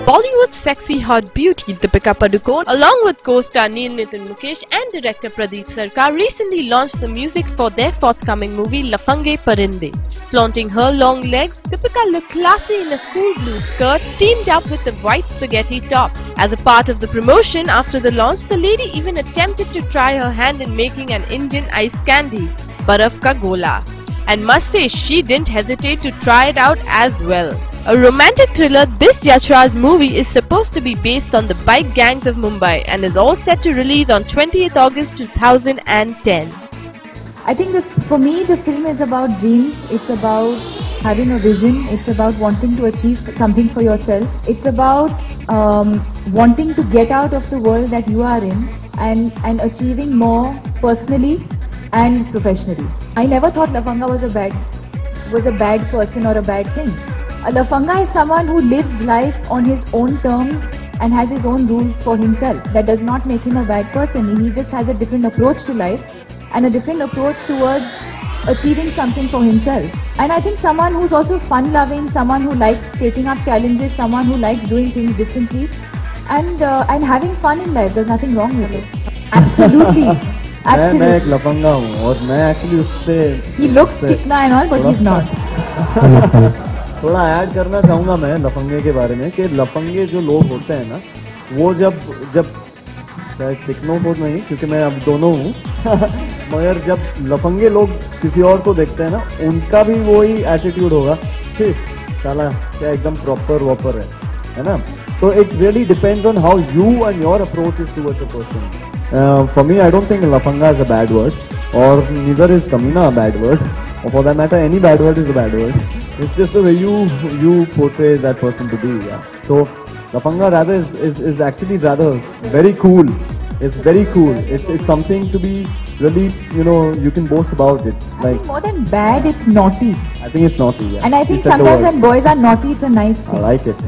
Bollywood's sexy hot beauty Deepika Padukone, along with co-star Neel Nitin Mukesh and director Pradeep Sarkar, recently launched the music for their forthcoming movie Lafange Parinde. Flaunting her long legs, Deepika looked classy in a cool blue skirt teamed up with a white spaghetti top. As a part of the promotion after the launch, the lady even attempted to try her hand in making an Indian ice candy, Baraf Ka Gola. And must say she didn't hesitate to try it out as well. A romantic thriller, this Yash Raj movie is supposed to be based on the bike gangs of Mumbai and is all set to release on 20th August 2010. I think that for me the film is about dreams, it's about having a vision, it's about wanting to achieve something for yourself, it's about wanting to get out of the world that you are in and achieving more personally and professionally. I never thought Lafanga was a bad person or a bad thing. A Lafanga is someone who lives life on his own terms and has his own rules for himself. That does not make him a bad person. He just has a different approach to life and a different approach towards achieving something for himself. And I think someone who's also fun-loving, someone who likes taking up challenges, someone who likes doing things differently and having fun in life. There's nothing wrong with it. Absolutely. Absolutely. मैं एक लफंगा हूँ और मैं actually उससे He looks चिकना and all, but he's not. थोड़ा add करना चाहूँगा मैं लफंगे के बारे में कि लफंगे जो लोग होते हैं ना वो जब शायद चिकनों को नहीं क्योंकि मैं अब दोनों हूँ मगर जब लफंगे लोग किसी और को देखते हैं ना उनका भी वही एटीट्यूड होगा ठीक साला क्या एकदम प्रॉपर वॉपर है ना तो it really depends on how you and your approach is towards a person for me I don't think lafanga is a bad word or neither is kamina a bad word or for that matter any bad word is a bad word. It's just the way you portray that person to be. Yeah. So lafanga rather is actually rather very cool. It's very cool. It's something to be really, you can boast about it. I think more than bad, it's naughty. I think it's naughty, yeah. And I think sometimes when boys are naughty, it's a nice thing. I like it.